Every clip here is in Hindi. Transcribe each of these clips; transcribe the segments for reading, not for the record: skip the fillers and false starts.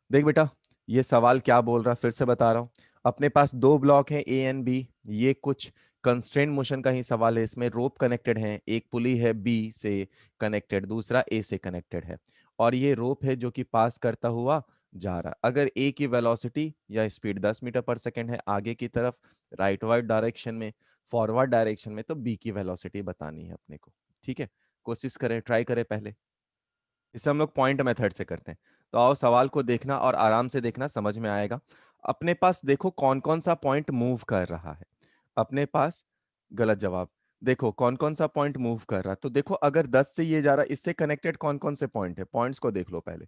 देख बेटा, ये सवाल क्या बोल रहा है फिर से बता रहा हूँ। अपने पास दो ब्लॉक हैं, ए एंड बी। ये कुछ कंस्ट्रेंट मोशन का ही सवाल है। इसमें रोप कनेक्टेड है, एक पुली है बी से कनेक्टेड, दूसरा ए से कनेक्टेड है। और ये रोप है जो कि पास करता हुआ जा रहा। अगर ए की वेलोसिटी या स्पीड 10 मीटर पर सेकेंड है आगे की तरफ, राइट वाइट डायरेक्शन में, फॉरवर्ड डायरेक्शन में, तो बी की वेलोसिटी बतानी है अपने को। ठीक है, कोशिश करें, ट्राई करें पहले। इसे हम लोग पॉइंट मेथड से करते हैं। तो आओ सवाल को देखना और आराम से देखना, समझ में आएगा। अपने पास देखो कौन कौन सा पॉइंट मूव कर रहा है अपने पास। गलत जवाब। देखो कौन कौन सा पॉइंट मूव कर रहा है, तो देखो अगर 10 से ये जा रहा है, इससे कनेक्टेड कौन कौन से पॉइंट है, पॉइंट्स को देख लो पहले।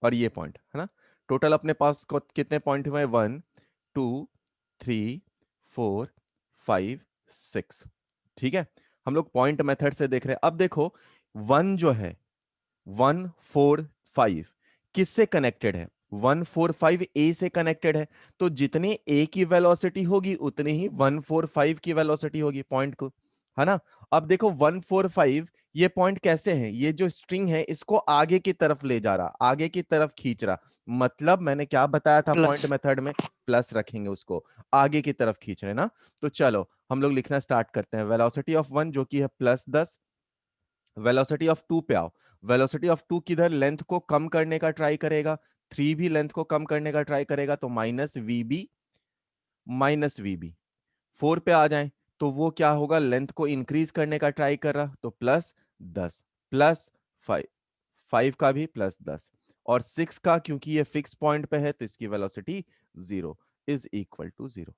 और ये पॉइंट है ना। टोटल अपने पास कितने पॉइंट हुए, 1 2 3 4 5 6। ठीक है, हम लोग पॉइंट मेथड से देख रहे हैं। अब देखो 1 जो है, 1 4 5 किससे कनेक्टेड है, 1 4 5 ए से कनेक्टेड है। तो जितनी ए की वेलोसिटी होगी उतनी ही 1 4 5 की वेलोसिटी होगी पॉइंट को, है ना। अब देखो 1 4 5 ये पॉइंट कैसे है, ये जो स्ट्रिंग है इसको आगे की तरफ ले जा रहा, आगे की तरफ खींच रहा। मतलब मैंने क्या बताया था पॉइंट प्लस। मेथड में, प्लस रखेंगे उसको, आगे की तरफ खींच रहे ना। तो चलो हम लोग लिखना स्टार्ट करते हैं। वेलोसिटी ऑफ 1 जो कि है +10, वेलोसिटी ऑफ 2 पे आओ। वेलोसिटी ऑफ 2 किधर, लेंथ को कम करने का ट्राई करेगा, 3 भी लेंथ को कम करने का ट्राई करेगा, तो -vb। 4 पे आ जाएं तो वो क्या होगा, लेंथ को इंक्रीज करने का ट्राई कर रहा, तो +10 +5, 5 का भी +10, और 6 का क्योंकि ये फिक्स पॉइंट पे है तो इसकी वेलोसिटी 0 इज इक्वल टू 0।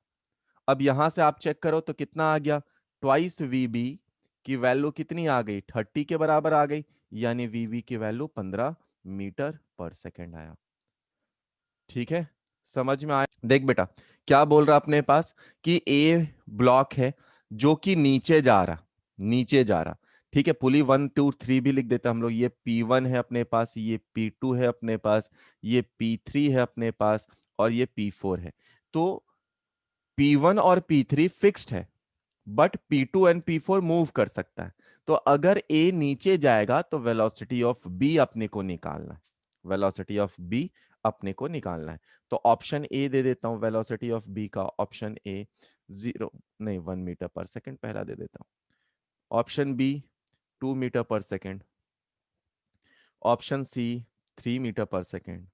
अब यहां से आप चेक करो तो कितना आ गया, ट्वाइस वीबी की वैल्यू कितनी आ गई, 30 के बराबर आ गई। यानी वीबी की वैल्यू 15 मीटर पर सेकेंड आया। ठीक है, समझ में आया। देख बेटा, क्या बोल रहा अपने पास कि ए ब्लॉक है जो कि नीचे जा रहा, नीचे जा रहा। ठीक है, पुली 1 2 3 भी लिख देता हम लोग। ये P1 है अपने पास, ये P2 है अपने पास, ये P3 है अपने पास, और ये P4 है। तो P1 और P3 फिक्स्ड है, but P2 and P4 move कर सकता है। तो अगर A नीचे जाएगा तो वेलोसिटी ऑफ B अपने को निकालना है, वेलोसिटी ऑफ B अपने को निकालना है। तो ऑप्शन ए दे देता हूं, वेलोसिटी ऑफ B का ऑप्शन ए 0 नहीं 1 मीटर पर सेकेंड पहला दे देता हूं, ऑप्शन बी 2 मीटर पर सेकेंड, ऑप्शन सी 3 मीटर पर सेकेंड,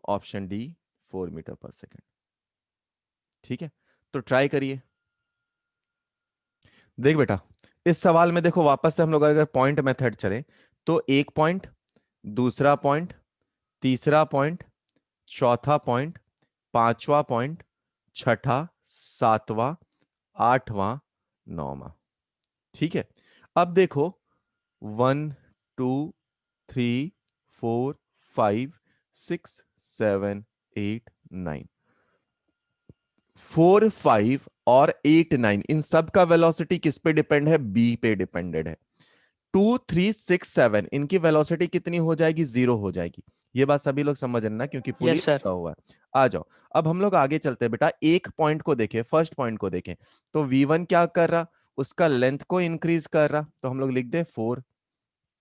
ऑप्शन डी 4 मीटर पर सेकेंड। ठीक है, तो ट्राई करिए। देख बेटा, इस सवाल में देखो वापस से हम लोग अगर पॉइंट मेथड चले तो एक पॉइंट, दूसरा पॉइंट, तीसरा पॉइंट, चौथा पॉइंट, पांचवा पॉइंट, छठा, सातवां, आठवां, नौवां। ठीक है, अब देखो 1 2 3 4 5 6 7 8 9, 4 5 और 8 9 इन सब का वेलोसिटी किस पे डिपेंड है, बी पे डिपेंडेड है। 2 3 6 7 इनकी वेलोसिटी कितनी हो जाएगी, 0 हो जाएगी। ये बात सभी लोग समझ रहे हैं ना, क्योंकि पुलिस यस सर। रुका हुआ है। आ जाओ, अब हम लोग आगे चलते हैं बेटा। एक पॉइंट को देखें, फर्स्ट पॉइंट को देखें, तो V1 क्या कर रहा, उसका लेंथ को इंक्रीज कर रहा, तो हम लोग लिख दे 4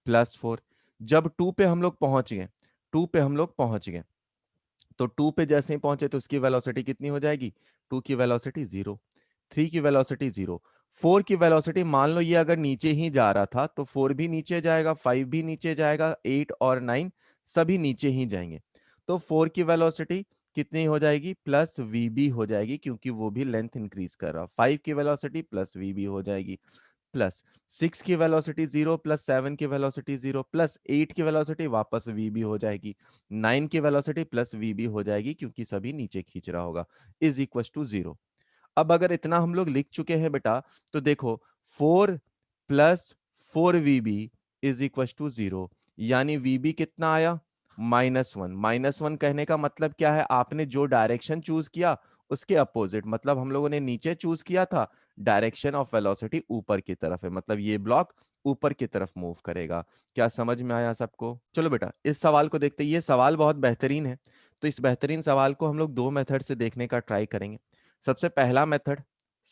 + 4। जब 2 पे हम लोग पहुंच गए, 2 पे हम लोग पहुंच गए, तो 2 पे जैसे ही पहुंचे तो उसकी वेलोसिटी कितनी हो जाएगी, 2 की वेलोसिटी 0, 3 की वेलोसिटी 0, 4 की वेलोसिटी मान लो ये अगर नीचे ही जा रहा था तो 4 भी नीचे जाएगा, 5 भी नीचे जाएगा, 8 और 9 सभी नीचे ही जाएंगे। तो 4 की वेलोसिटी कितनी हो जाएगी, +vb हो जाएगी, क्योंकि वो भी लेंथ इंक्रीज कर रहा। 5 की वेलोसिटी +vb हो जाएगी, प्लस 6 की वेलोसिटी 0, +7 की वेलोसिटी 0, +8 की वेलोसिटी वापस vb हो जाएगी, 9 की वेलोसिटी +vb हो जाएगी, क्योंकि सभी नीचे खींच रहा होगा, इज इक्वल टू 0। अब अगर इतना हम लोग लिख चुके हैं बेटा, तो देखो 4 + 4vb इज इक्वल टू 0। यानी vb कितना आया, -1। -1 कहने का मतलब क्या है, आपने जो डायरेक्शन चूज किया उसके अपोजिट, मतलब हम लोगों ने नीचे चूज किया था, डायरेक्शन ऑफ वेलोसिटी ऊपर की तरफ है, मतलब ये ब्लॉक ऊपर की तरफ मूव करेगा। क्या समझ में आया सबको। चलो बेटा इस सवाल को देखते हैं। ये सवाल बहुत बेहतरीन है, तो इस बेहतरीन सवाल को हम लोग दो मेथड से देखने का ट्राई करेंगे। सबसे पहला मेथड,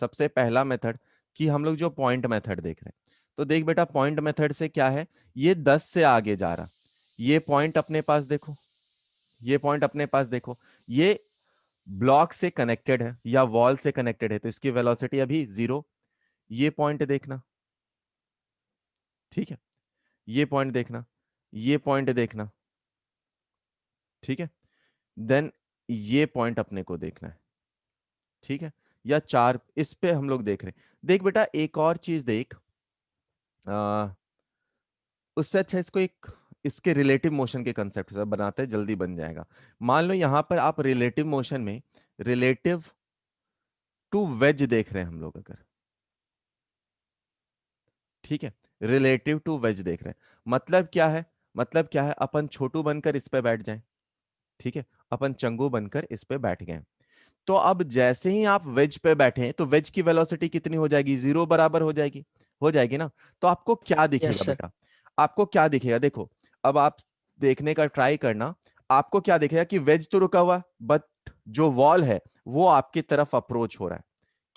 सबसे पहला मेथड कि हम लोग जो पॉइंट मेथड देख रहे हैं, तो देख बेटा पॉइंट मेथड से क्या है, ये 10 से आगे जा रहा, ये पॉइंट अपने पास देखो, ये पॉइंट अपने पास देखो, ये ब्लॉक से कनेक्टेड है या वॉल से कनेक्टेड है, तो इसकी वेलोसिटी अभी 0। ये पॉइंट देखना, ठीक है, ये पॉइंट देखना, ये पॉइंट देखना, ठीक है, देन ये पॉइंट अपने को देखना है, ठीक है, या 4 इस पे हम लोग देख रहे हैं। देख बेटा एक और चीज देख, आ, उससे अच्छा इसको एक इसके रिलेटिव मोशन के कंसेप्ट से बनाते हैं, जल्दी बन जाएगा। मान लो यहां पर आप रिलेटिव मोशन में रिलेटिव टू वेज देख रहे हैं हम लोग अगर, ठीक है, रिलेटिव टू वेज देख रहे हैं, मतलब क्या है, मतलब क्या है, अपन छोटू बनकर इस पे बैठ जाएं, ठीक है, अपन चंगू बनकर इस पे बैठ गए, तो अब जैसे ही आप वेज पे बैठे हैं तो वेज की वेलोसिटी कितनी हो जाएगी, 0 बराबर हो जाएगी ना। तो आपको क्या यस दिखेगा सर। बेटा, आपको क्या दिखेगा, देखो अब आप देखने का ट्राई करना, आपको क्या दिखेगा कि वेज तो रुका हुआ, बट जो वॉल है वो आपकी तरफ अप्रोच हो रहा है।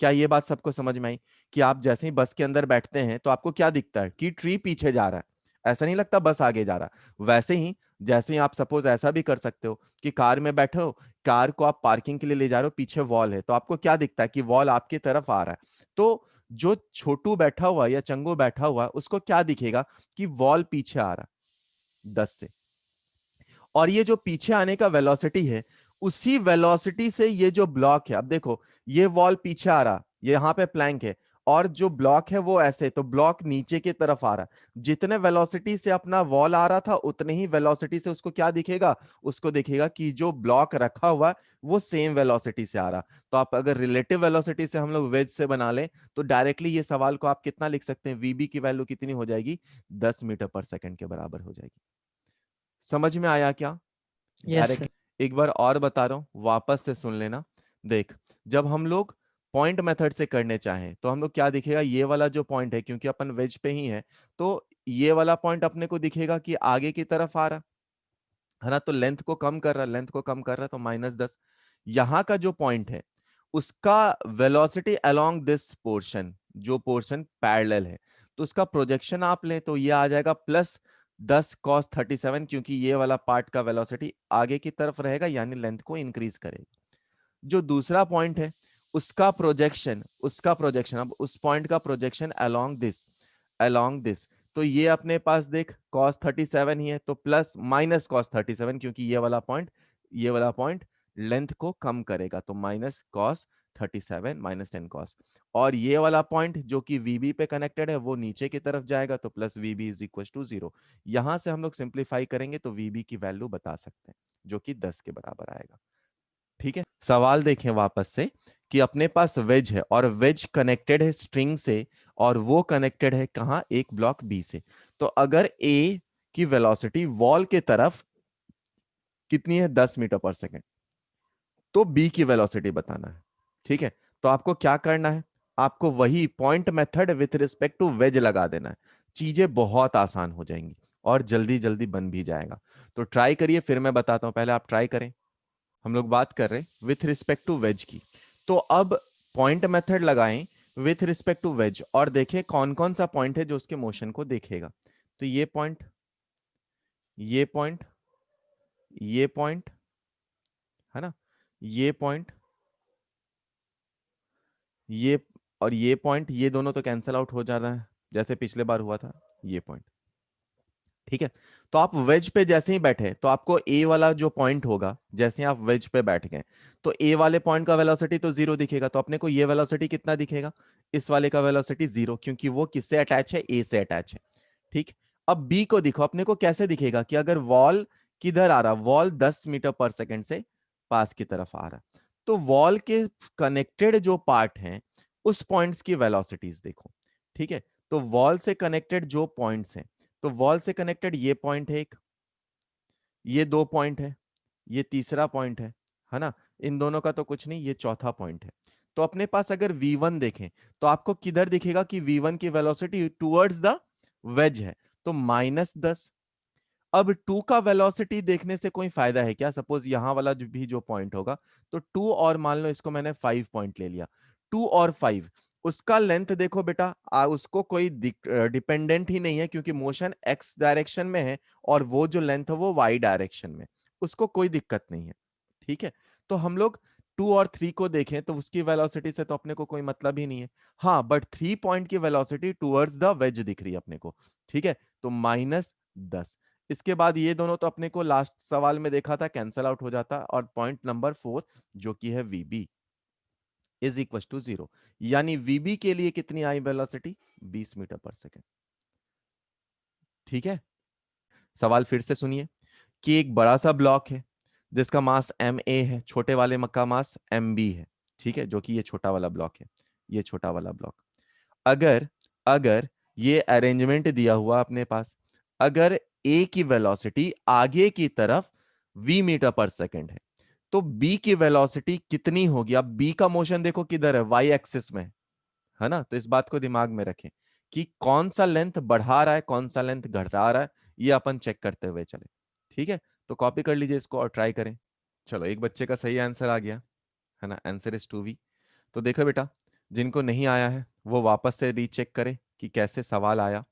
क्या ये बात सबको समझ में आई कि आप जैसे ही बस के अंदर बैठते हैं तो आपको क्या दिखता है कि ट्री पीछे जा रहा है, ऐसा नहीं लगता बस आगे जा रहा है। वैसे ही जैसे ही आप सपोज ऐसा भी कर सकते हो कि कार में बैठे हो, कार को आप पार्किंग के लिए ले जा रहे हो, पीछे वॉल है, तो आपको क्या दिखता है कि वॉल आपकी तरफ आ रहा है। तो जो छोटू बैठा हुआ या चंगू बैठा हुआ उसको क्या दिखेगा कि वॉल पीछे आ रहा है 10 से, और ये जो पीछे आने का वेलोसिटी है उसी वेलोसिटी से ये जो ब्लॉक है, अब देखो ये वॉल पीछे आ रहा, ये यहाँ पे प्लैंक है, और जो ब्लॉक है वो ऐसे, तो ब्लॉक नीचे की तरफ आ रहा, जितने वेलोसिटी से अपना वॉल आ रहा था उतने ही वेलोसिटी से उसको क्या दिखेगा, उसको दिखेगा कि जो ब्लॉक रखा हुआ वो सेम वेलोसिटी से आ रहा। तो आप अगर रिलेटिव वेलोसिटी से हम लोग वेज से बना लें तो डायरेक्टली ये सवाल को आप कितना लिख सकते हैं, वीबी की वैल्यू कितनी हो जाएगी, 10 मीटर पर सेकंड के बराबर हो जाएगी। समझ में आया क्या, यस सर। डायरेक्ट एक बार और बता रहा हूं, वापस से सुन लेना। देख जब हम लोग पॉइंट मेथड से करने चाहें तो हम लोग क्या दिखेगा, ये वाला जो पॉइंट है क्योंकि अपन वेज पे ही है, तो ये वाला पॉइंट अपने को दिखेगा कि आगे की तरफ आ रहा है ना, तो लेंथ को कम कर रहा, लेंथ को कम कर रहा, तो -10। यहां का जो पॉइंट है उसका वेलोसिटी अलोंग दिस पोर्शन, जो पोर्शन पैरेलल है, तो उसका प्रोजेक्शन आप लें तो ये आ जाएगा +10 cos 37, क्योंकि ये वाला पार्ट का वेलोसिटी आगे की तरफ रहेगा यानी लेंथ को इंक्रीज करेगा। जो दूसरा पॉइंट है उसका प्रोजेक्शन अब उस पॉइंट का प्रोजेक्शन अलोंग दिस, तो ये अपने पास देख cos 37 ही है, तो प्लस माइनस cos 37, क्योंकि ये वाला पॉइंट लेंथ को कम करेगा, तो -cos 37 -10 cos, और ये वाला पॉइंट जो कि VB पे कनेक्टेड है वो नीचे की तरफ जाएगा, तो plus VB is equal to 0। यहां से हम लोग सिंप्लीफाई करेंगे तो VB की वैल्यू बता सकते हैं जो कि 10 के बराबर आएगा। ठीक है, सवाल देखें वापस से कि अपने पास वेज है और वेज कनेक्टेड है स्ट्रिंग से, और वो कनेक्टेड है कहां, एक ब्लॉक बी से। तो अगर ए की वेलोसिटी वॉल के तरफ कितनी है, 10 मीटर पर सेकेंड, तो बी की वेलोसिटी बताना है। ठीक है, तो आपको क्या करना है, आपको वही point method with respect to wedge लगा देना है, चीजें बहुत आसान हो जाएंगी और जल्दी जल्दी बन भी जाएगा। तो ट्राई करिए, फिर मैं बताता हूं, पहले आप ट्राई करें। हम लोग बात कर रहे हैं विथ रिस्पेक्ट टू वेज की, तो अब पॉइंट मेथड लगाएं विथ रिस्पेक्ट टू वेज और देखें कौन कौन सा पॉइंट है जो उसके मोशन को देखेगा। तो ये पॉइंट, ये पॉइंट, ये पॉइंट, है ना, ये पॉइंट, ये और ये पॉइंट, ये दोनों तो कैंसल आउट हो जाना है जैसे पिछले बार हुआ था, ये पॉइंट। ठीक है, तो आप वेज पे जैसे ही बैठे तो आपको ए वाला जो पॉइंट होगा, जैसे ही आप वेज पे बैठ गए तो ए वाले पॉइंट का वेलोसिटी तो 0 दिखेगा, तो अपने को ये वेलोसिटी कितना दिखेगा, इस वाले का वेलोसिटी 0, क्योंकि वो किससे अटैच है, ए से अटैच है। ठीक, अब बी को दिखो, अपने को कैसे दिखेगा कि अगर वॉल किधर आ रहा, वॉल 10 मीटर पर सेकंड से पास की तरफ आ रहा, तो वॉल के कनेक्टेड जो पार्ट हैं उस पॉइंट्स की वेलोसिटीज देखो। ठीक है, तो वॉल से कनेक्टेड जो पॉइंट्स हैं, तो वॉल से कनेक्टेड ये पॉइंट है एक, ये 2 पॉइंट है, ये तीसरा पॉइंट है ना, इन दोनों का तो कुछ नहीं, ये चौथा पॉइंट है। तो अपने पास अगर V1 देखें तो आपको किधर दिखेगा कि V1 की वेलोसिटी टुवर्ड्स द वेज है, तो -10। अब 2 का वेलोसिटी देखने से कोई फायदा है क्या, सपोज यहां वाला जो पॉइंट होगा, तो 2 और मान लो इसको मैंने 5 पॉइंट ले लिया, 2 और 5, उसका लेंथ देखो बेटा, उसको कोई डिपेंडेंट ही नहीं है क्योंकि मोशन एक्स डायरेक्शन में है और वो जो लेंथ है वो वाई डायरेक्शन में, उसको कोई दिक्कत नहीं है। ठीक है, तो हम लोग 2 और 3 को देखें तो उसकी वेलोसिटी से तो अपने को कोई मतलब ही नहीं है। हाँ, बट 3 पॉइंट की वेलोसिटी टुवर्ड्स द वेज दिख रही है अपने को। ठीक है, तो -10। इसके बाद ये दोनों तो अपने को लास्ट सवाल में देखा था कैंसल आउट हो जाता, और पॉइंट नंबर 4 जो कि है वीबी इज इक्वल टू 0, यानी वीबी के लिए कितनी आई वेलोसिटी, 20 मीटर पर सेकेंड। ठीक है, सवाल फिर से सुनिए कि एक बड़ा सा ब्लॉक है जिसका मास ma है, छोटे वाले का मास mb है। ठीक है, जो कि ये छोटा वाला ब्लॉक है, ये छोटा वाला ब्लॉक। अगर अगर ये अरेंजमेंट दिया हुआ अपने पास, अगर a की वेलोसिटी आगे की तरफ v मीटर पर सेकेंड है, तो b की वेलोसिटी कितनी होगी। अब b का मोशन देखो किधर है, y एक्सिस में है ना। तो इस बात को दिमाग में रखें कि कौन सा लेंथ बढ़ा रहा है, कौन सा लेंथ घटा रहा है, ये अपन चेक करते हुए चले। ठीक है, तो कॉपी कर लीजिए इसको और ट्राई करें। चलो, एक बच्चे का सही आंसर आ गया है ना, आंसर इज 2v। तो देखो बेटा, जिनको नहीं आया है वो वापस से रीचेक करें कि कैसे सवाल आया।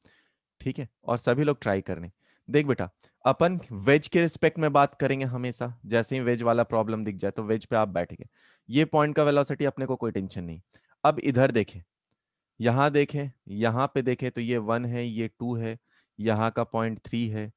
ठीक है, और सभी लोग ट्राई करने। देख बेटा, अपन वेज के रिस्पेक्ट में बात करेंगे हमेशा, जैसे ही वेज वाला प्रॉब्लम दिख जाए तो वेज पे आप बैठ गए, ये पॉइंट का वेलोसिटी अपने को कोई टेंशन नहीं। अब इधर देखें, यहां देखें, यहां पे देखें तो ये 1 है, ये 2 है, यहाँ का पॉइंट 3 है,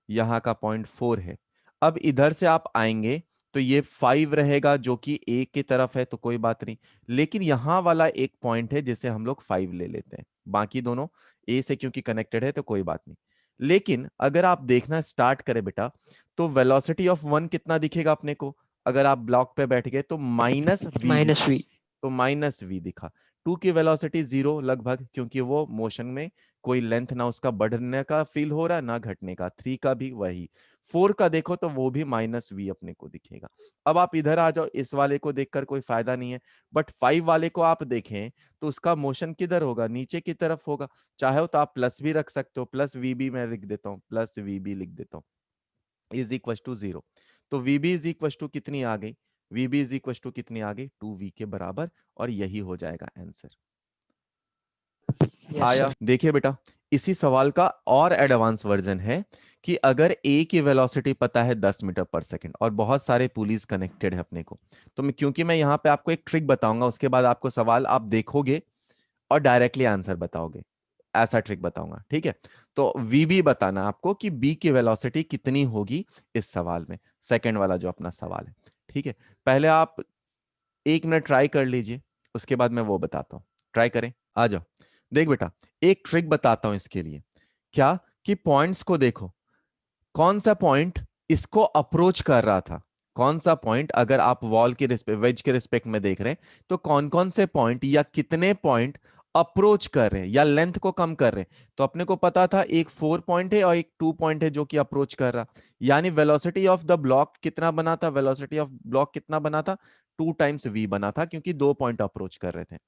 यहाँ का पॉइंट 4 है। अब इधर से आप आएंगे तो ये 5 रहेगा जो कि ए की तरफ है, तो कोई बात नहीं। लेकिन यहां वाला एक पॉइंट है जिसे हम लोग 5 ले लेते हैं, बाकी दोनों ए से क्योंकि कनेक्टेड है तो कोई बात नहीं। लेकिन अगर आप देखना स्टार्ट करें बेटा, तो वेलोसिटी ऑफ 1 कितना दिखेगा अपने को, अगर आप ब्लॉक पे बैठ गए तो -v दिखा, -v। तो -v दिखा। 2 की वेलोसिटी 0 लगभग, क्योंकि वो मोशन में कोई लेंथ ना उसका बढ़ने का फील हो रहा है ना घटने का। 3 का भी वही। 4 का देखो तो वो भी -v अपने को दिखेगा। अब आप इधर आ जाओ, इस वाले को देखकर कोई फायदा नहीं है, बट 5 वाले को आप देखें तो उसका मोशन किधर होगा, नीचे की तरफ होगा। चाहे हो तो आप प्लस भी रख सकते हो, प्लस वीबी मैं लिख देता हूँ, प्लस वीबी लिख देता हूँ, इज इक्वल टू 0। तो वीबी इज इक्वल टू कितनी आ गई, वीबी इज इक्वल टू कितनी आ गई, 2v के बराबर, और यही हो जाएगा आंसर। यस आया, सर। देखिए बेटा, इसी सवाल का और एडवांस वर्जन है कि अगर ए की वेलोसिटी पता है 10 मीटर पर सेकंड और बहुत सारे पुलिस कनेक्टेड है अपने को, तो क्योंकि मैं यहाँ पे आपको एक ट्रिक बताऊंगा, उसके बाद आपको सवाल आप देखोगे और डायरेक्टली आंसर बताओगे, ऐसा ट्रिक बताऊंगा। ठीक है, तो वीबी बताना आपको कि बी की वेलोसिटी कितनी होगी इस सवाल में, सेकंड वाला जो अपना सवाल है। ठीक है, पहले आप 1 मिनट ट्राई कर लीजिए, उसके बाद मैं वो बताता हूँ, ट्राई करें। आ जाओ, देख बेटा, एक ट्रिक बताता हूं इसके लिए। क्या कि पॉइंट्स को देखो, कौन सा पॉइंट इसको अप्रोच कर रहा था, कौन सा पॉइंट, अगर आप वॉल के रिस्पेक्ट, वेज के रिस्पेक्ट में देख रहे हैं तो कौन कौन से पॉइंट या कितने पॉइंट अप्रोच कर रहे हैं या लेंथ को कम कर रहे हैं। तो अपने को पता था एक 4 पॉइंट है और एक 2 पॉइंट है जो कि अप्रोच कर रहा, यानी वेलोसिटी ऑफ द ब्लॉक कितना बना था, वेलोसिटी ऑफ ब्लॉक कितना बना था, 2 टाइम्स v बना था, क्योंकि 2 पॉइंट अप्रोच कर रहे थे।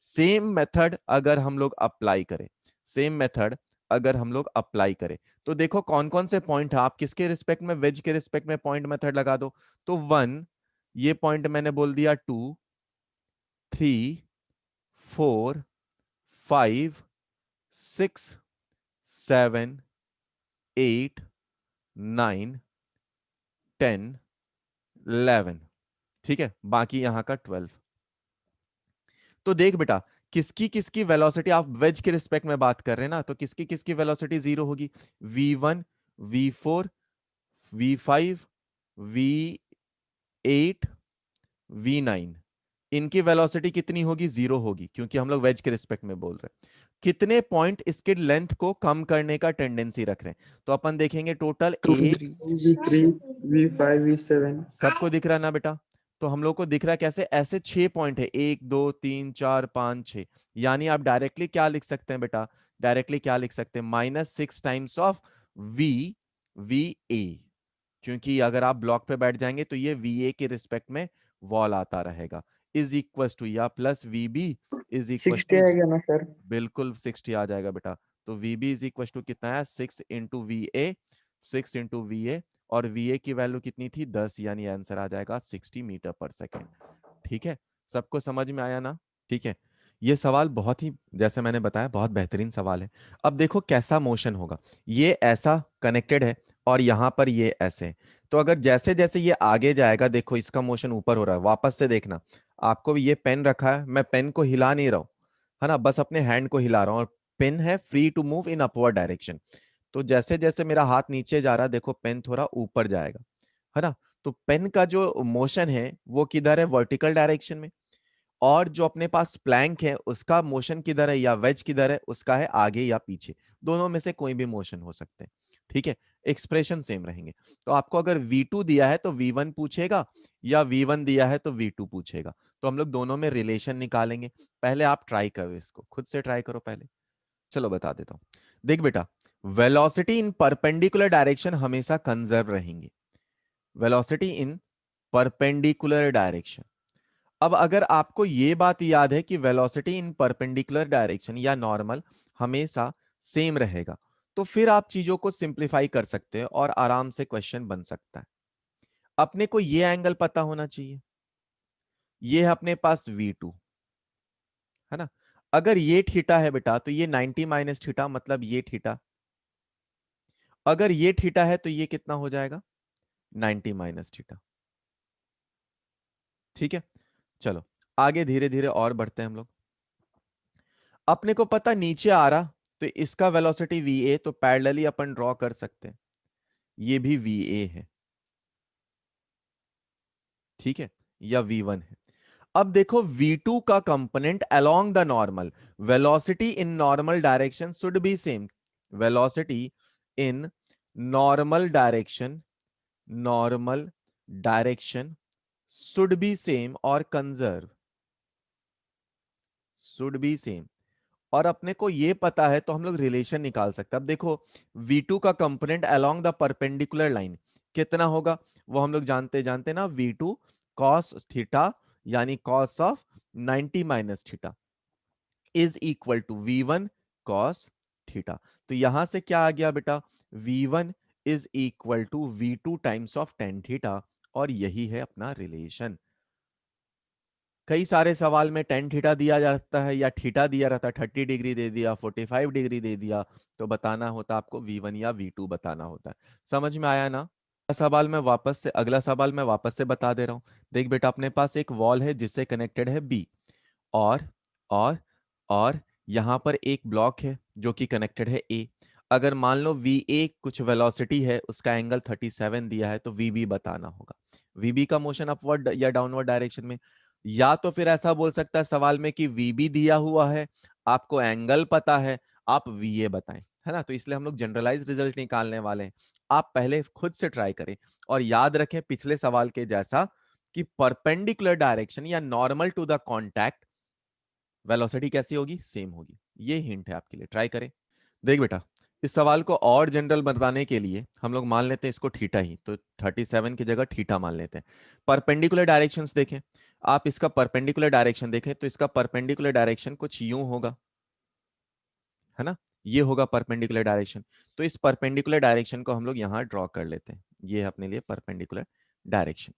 सेम मेथड अगर हम लोग अप्लाई करें, सेम मेथड अगर हम लोग अप्लाई करें, तो देखो कौन कौन से पॉइंट है, आप किसके रिस्पेक्ट में, वेज के रिस्पेक्ट में पॉइंट मेथड लगा दो। तो 1, ये पॉइंट मैंने बोल दिया, 2, 3, 4, 5, 6, 7, 8, 9, 10, 11। ठीक है, बाकी यहां का 12। तो देख बेटा, किसकी किसकी वेलोसिटी, आप वेज के रिस्पेक्ट में बात कर रहे हैं ना, तो किसकी किसकी वेलोसिटी 0 होगी, v1, v4, v5, v8, v9, इनकी वेलोसिटी कितनी होगी, 0 होगी, क्योंकि हम लोग वेज के रिस्पेक्ट में बोल रहे हैं। कितने पॉइंट इसके लेंथ को कम करने का टेंडेंसी रख रहे हैं, तो अपन देखेंगे टोटल टू ए, थ्री V3, V5, V7। सबको दिख रहा है ना बेटा। तो हम लोग को दिख रहा है कैसे, ऐसे 6 पॉइंट है, 1 2 3 4 5 6, यानी आप डायरेक्टली क्या लिख सकते हैं बेटा, डायरेक्टली क्या लिख सकते हैं, -6 times of V V A, क्योंकि अगर आप ब्लॉक पे बैठ जाएंगे तो ये वी ए के रिस्पेक्ट में वॉल आता रहेगा, इज इक्वल टू या plus V B is equal 60 two, आ गया ना सर। बिल्कुल 60 आ जाएगा बेटा। तो वीबी इज इक्वल टू कितना है, 6 into V A, 6 into V A, और वी ए की वैल्यू कितनी थी, 10, यानी आंसर आ जाएगा 60 मीटर पर सेकेंड। ठीक है, सबको समझ में आया ना। ठीक है, ये सवाल बहुत ही, जैसे मैंने बताया, बहुत बेहतरीन सवाल है। अब देखो कैसा मोशन होगा। ये ऐसा कनेक्टेड है और यहां पर ये ऐसे है। तो अगर जैसे जैसे ये आगे जाएगा, देखो इसका मोशन ऊपर हो रहा है, वापस से देखना। आपको भी ये पेन रखा है, मैं पेन को हिला नहीं रहा हूं, है ना, बस अपने हैंड को हिला रहा हूं, और पेन है free to move in upward direction. तो जैसे जैसे मेरा हाथ नीचे जा रहा है, देखो पेन थोड़ा ऊपर जाएगा, है ना। तो पेन का जो मोशन है वो किधर है, वर्टिकल डायरेक्शन में। और जो अपने पास प्लैंक है उसका मोशन किधर है, या वेज किधर है, उसका है आगे या पीछे। दोनों में से कोई भी मोशन हो सकते हैं, ठीक है। एक्सप्रेशन सेम रहेंगे। तो आपको अगर V2 दिया है तो V1 पूछेगा, या V1 दिया है तो V2 पूछेगा। तो हम लोग दोनों में रिलेशन निकालेंगे। पहले आप ट्राई करो, इसको खुद से ट्राई करो पहले। चलो बता देता हूं। देख बेटा, वेलोसिटी इन परपेंडिकुलर डायरेक्शन हमेशा कंजर्व रहेंगे। वेलोसिटी इन परपेंडिकुलर डायरेक्शन। अब अगर आपको ये बात याद है कि वेलोसिटी इन परपेंडिकुलर डायरेक्शन या नॉर्मल हमेशा सेम रहेगा, तो फिर आप चीजों को सिंप्लीफाई कर सकते हैं और आराम से क्वेश्चन बन सकता है। अपने को ये एंगल पता होना चाहिए। ये है अपने पास V2, है ना। अगर ये थीटा है बेटा तो ये 90 माइनस थीटा, मतलब ये थीटा। अगर ये थीटा है तो ये कितना हो जाएगा, 90 माइनस थीटा। ठीक है। चलो आगे धीरे धीरे और बढ़ते हैं हम लोग। अपने को पता नीचे आ रहा, तो इसका वेलोसिटी VA, तो पैरेलली अपन ड्रॉ कर सकते हैं, ये भी VA है, ठीक है, या V1 है। अब देखो V2 का component along the normal, velocity in normal direction should be same. Velocity in normal direction, normal direction should be same और कंजर्व, शुड बी सेम। और अपने को ये पता है तो हम लोग रिलेशन निकाल सकते हैं। अब देखो V2 का component along the perpendicular line कितना होगा, वो हम लोग जानते जानते ना, V2 cos थीटा, यानी cos of 90 minus theta is equal to V1 cos theta. तो यहां से क्या आ गया बेटा, V1 is equal to V2 times of tan theta, और यही है अपना रिलेशन। कई सारे सवाल में टेन थीटा दिया जाता है या थीटा दिया रहता है, 30 डिग्री दे दिया, 45 डिग्री दे दिया, तो बताना होता आपको V1 या V2 बताना होता है। समझ में आया ना। अगला सवाल मैं वापस से बता दे रहा हूं। देख बेटा, अपने पास एक वॉल है जिससे कनेक्टेड है B, और और और यहां पर एक ब्लॉक है जो कि कनेक्टेड है A। अगर मान लो VA कुछ वेलोसिटी है, उसका एंगल 37 दिया है, तो VB बताना होगा। VB का मोशन अपवर्ड या डाउनवर्ड डायरेक्शन में। या तो फिर ऐसा बोल सकता है सवाल में कि VB दिया हुआ है, आपको एंगल पता है, आप VA बताएं, है ना। तो इसलिए हम लोग जनरलाइज रिजल्ट निकालने वाले हैं। आप पहले खुद से ट्राई करें और याद रखें पिछले सवाल के जैसा कि परपेंडिकुलर डायरेक्शन या normal to the contact velocity कैसी होगी, सेम होगी। ये हिंट है आपके लिए, ट्राई करें। देख बेटा, इस सवाल को और जनरल बताने के लिए हम लोग मान लेते हैं इसको थीटा ही, तो 37 की जगह थीटा मान लेते हैं। परपेंडिकुलर डायरेक्शंस देखें, आप इसका परपेंडिकुलर डायरेक्शन देखें तो इसका परपेंडिकुलर डायरेक्शन कुछ यूं होगा, है ना। ये होगा परपेंडिकुलर डायरेक्शन। तो इस परपेंडिकुलर डायरेक्शन को हम लोग यहां ड्रॉ कर लेते हैं, ये है अपने लिए परपेंडिकुलर डायरेक्शन।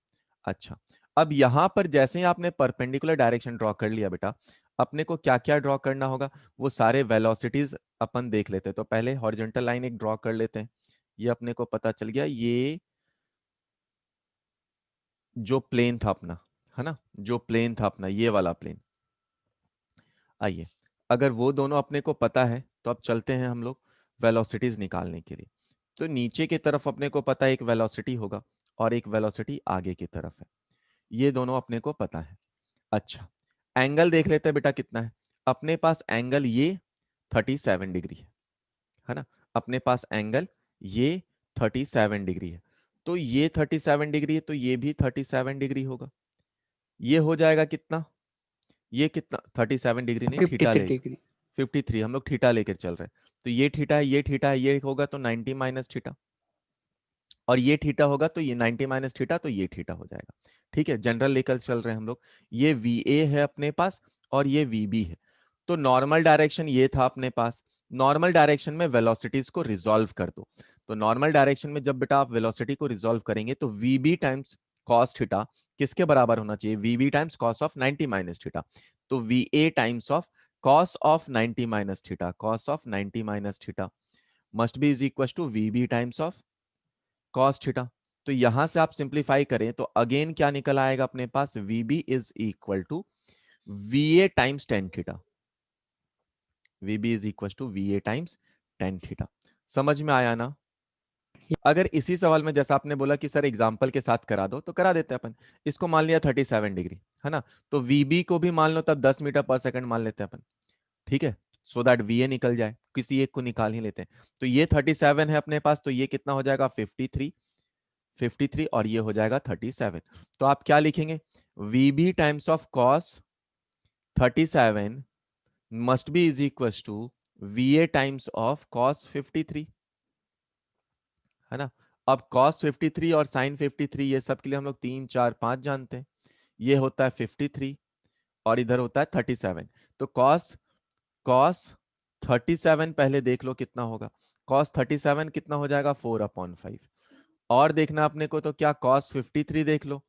अच्छा, अब यहां पर जैसे ही आपने परपेंडिकुलर डायरेक्शन ड्रॉ कर लिया बेटा, अपने को क्या क्या ड्रॉ करना होगा, वो सारे वेलोसिटीज अपन देख लेते हैं। तो पहले हॉरिजॉन्टल लाइन एक ड्रॉ कर लेते हैं। ये अपने को पता चल गया, ये जो प्लेन था अपना, है ना, जो प्लेन था अपना, ये वाला प्लेन। आइए, अगर वो दोनों अपने को पता है तो अब चलते हैं हम लोग वेलोसिटीज निकालने के लिए। तो नीचे की तरफ अपने को पता है एक वेलोसिटी होगा, और एक वेलोसिटी आगे की तरफ है, ये दोनों अपने को पता है। अच्छा, एंगल देख लेते हैं बेटा कितना है। अपने पास एंगल ये 37 डिग्री है ना। अपने पास एंगल ये 37 डिग्री है। तो ये 37 डिग्री है, तो ये भी 37 डिग्री होगा। ये हो जाएगा कितना, ये कितना, 37 डिग्री नहीं, फिफ्टी थीटा थ्री ले, डिग्री 53, हम लोग थीटा लेकर चल रहे हैं। तो ये थीटा है, ये थीटा है, ये होगा तो 90 माइनस थीटा, और ये थीटा होगा तो ये 90 माइनस थीटा, तो ये थीटा हो जाएगा। ठीक है, जनरल लेकर चल रहे हैं हम लोग। ये VA है अपने पास, और ये VB है। तो नॉर्मल डायरेक्शन ये था अपने पास। नॉर्मल डायरेक्शन में वेलोसिटीज को रिजॉल्व कर दो। तो नॉर्मल डायरेक्शन में जब बेटा आप वेलोसिटी को रिजॉल्व करेंगे तो VB टाइम्स cos थीटा किसके बराबर होना चाहिए, VB times cos of 90 minus theta. तो VA times of cos of 90 minus theta, cos of 90 minus theta must be is equal to VB times of cos theta. तो यहां से आप सिंप्लीफाई करें तो अगेन क्या निकल आएगा अपने पास, VB is equal to VA times tan theta, VB is equal to VA times tan theta. समझ में आया ना? अगर इसी सवाल में जैसा आपने बोला कि सर एग्जाम्पल के साथ करा दो, तो करा देते हैं अपन। इसको मान लिया 37 डिग्री, है ना, तो वीबी को भी मान लो तब 10 मीटर पर सेकंड मान लेते हैं अपन, ठीक है, सो दैट वीए निकल जाए, किसी एक को निकाल ही लेते हैं। तो ये 37 है अपने पास, तो ये कितना हो जाएगा 53, 53 और ये हो जाएगा 37। तो आप क्या लिखेंगे, VB times of cos 37 must be is equal to VA times of cos 53, है ना। अब cos 53 और sin 53 ये सब के लिए हम लोग 3 4 5 जानते हैं। ये होता है 53 और इधर होता है 37। तो cos cos 37 पहले देख लो कितना होगा, cos 37 कितना हो जाएगा 4/5। और देखना अपने को तो क्या cos 53 देख लो,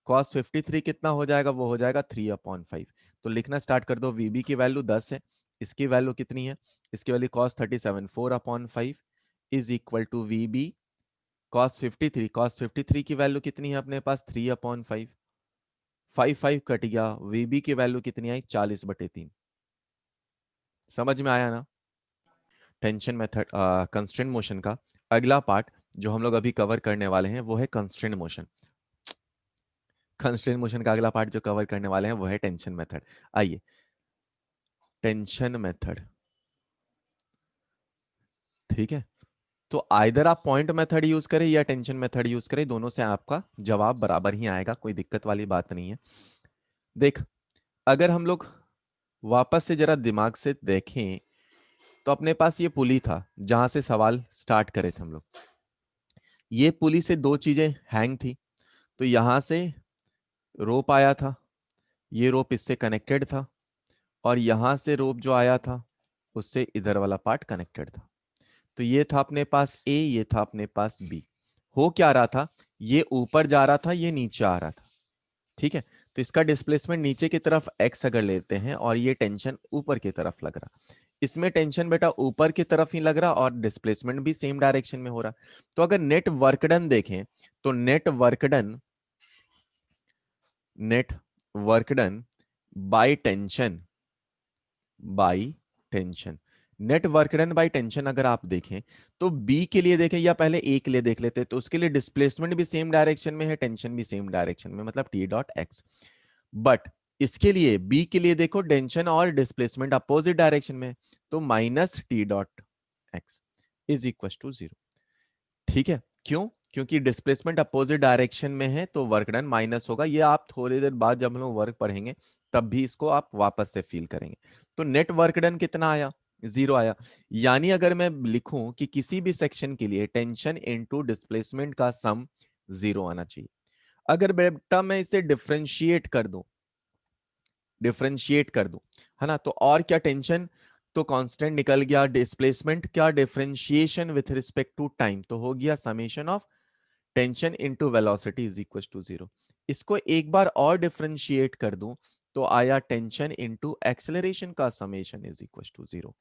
cos 53 कितना हो जाएगा, वो हो जाएगा 3/5। तो लिखना स्टार्ट कर दो, वीबी की वैल्यू 10 है, इसकी वैल्यू कितनी है, इसकी value cos 37 4/5 is equal to VB cos 53, cos 53 की वैल्यू कितनी है अपने पास 3/5, 5 कट गया, वीबी की वैल्यू कितनी आई 40/3। समझ में आया ना? टेंशन मेथड, कंस्ट्रेंट मोशन का अगला पार्ट जो हम लोग अभी कवर करने वाले हैं वो है कंस्ट्रेंट मोशन। कंस्ट्रेंट मोशन का अगला पार्ट जो कवर करने वाले हैं वो है टेंशन मेथड। आइए, टेंशन मेथड, ठीक है। तो आइदर आप पॉइंट मेथड यूज करें या टेंशन मेथड यूज करें, दोनों से आपका जवाब बराबर ही आएगा, कोई दिक्कत वाली बात नहीं है। देख, अगर हम लोग वापस से जरा दिमाग से देखें तो अपने पास ये पुली था जहां से सवाल स्टार्ट करे थे हम लोग। ये पुली से दो चीजें हैंग थी, तो यहां से रोप आया था, ये रोप इससे कनेक्टेड था, और यहां से रोप जो आया था उससे इधर वाला पार्ट कनेक्टेड था। तो ये था अपने पास ए, ये था अपने पास बी। हो क्या रहा था, ये ऊपर जा रहा था, ये नीचे आ रहा था, ठीक है। तो इसका डिस्प्लेसमेंट नीचे की तरफ एक्स अगर लेते हैं और ये टेंशन ऊपर की तरफ लग रहा, इसमें टेंशन बेटा ऊपर की तरफ ही लग रहा और डिस्प्लेसमेंट भी सेम डायरेक्शन में हो रहा। तो अगर नेट वर्क डन देखें तो net work done by tension, by tension, net work done by tension अगर आप देखें तो बी के लिए देखें या पहले ए के लिए देख लेते, तो उसके लिए डिस्प्लेसमेंट भी सेम डायरेक्शन में है, टेंशन भी सेम डायरेक्शन में, मतलब टी डॉट एक्स। बट इसके लिए बी के लिए देखो टेंशन और डिस्प्लेसमेंट अपोजिट डायरेक्शन में, तो minus T dot x is equal to 0, ठीक है। क्यों? क्योंकि डिस्प्लेसमेंट अपोजिट डायरेक्शन में है तो वर्क डन माइनस होगा। ये आप थोड़ी देर बाद जब हम लोग वर्क पढ़ेंगे तब भी इसको आप वापस से फील करेंगे। तो नेट वर्क डन कितना आया, 0 आया। यानी अगर मैं लिखूं कि किसी भी सेक्शन के लिए टेंशन इनटू डिस्प्लेसमेंट का सम 0 आना चाहिए। अगर बेटा मैं इसे डिफरेंशिएट कर दूं, है ना, तो और क्या, टेंशन तो कांस्टेंट निकल गया, डिस्प्लेसमेंट क्या, differentiation with respect to time, तो हो गया summation of tension into velocity is equal to 0। इसको एक बार और डिफरेंशिएट कर दूं तो आया टेंशन इनटू एक्सेलरेशन का समेशन इज इक्वल टू 0,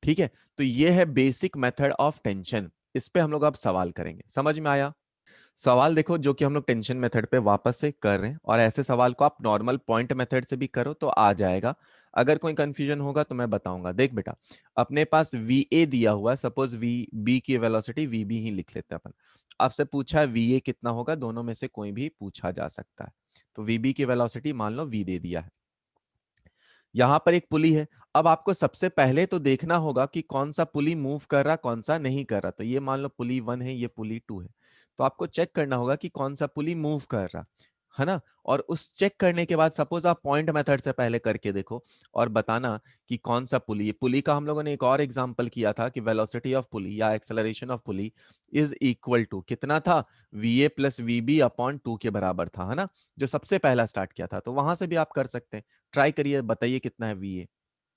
ठीक है। तो ये है बेसिक मेथड ऑफ टेंशन, इस पे हम लोग अब सवाल करेंगे। समझ में आया? सवाल देखो जो कि हम लोग टेंशन मेथड पे वापस से कर रहे हैं, और ऐसे सवाल को आप नॉर्मल पॉइंट मेथड से भी करो तो आ जाएगा। अगर कोई कंफ्यूजन होगा तो मैं बताऊंगा। देख बेटा, अपने पास वी ए दिया हुआ है, सपोज वी बी की वेलोसिटी वी बी ही लिख लेते हैं अपन। आपसे पूछा है वी ए कितना होगा, दोनों में से कोई भी पूछा जा सकता है। तो वी बी की वेलोसिटी मान लो वी दे दिया है, यहां पर एक पुली है। अब आपको सबसे पहले तो देखना होगा कि कौन सा पुली मूव कर रहा कौन सा नहीं कर रहा। तो ये मान लो पुली 1 है, ये पुली 2 है, तो आपको चेक करना होगा कि कौन सा पुली मूव कर रहा, है ना। और उस चेक करने के बाद सपोज आप पॉइंट मेथड से पहले करके देखो और बताना कि कौन सा पुली। पुली का हम लोगों ने एक और एग्जांपल किया था कि वेलोसिटी ऑफ पुली या acceleration of pulley is equal to कितना था, V A plus V B upon 2 के बराबर था, है ना, जो सबसे पहला स्टार्ट किया था। तो वहां से भी आप कर सकते हैं, ट्राई करिए, बताइए कितना है वी ए।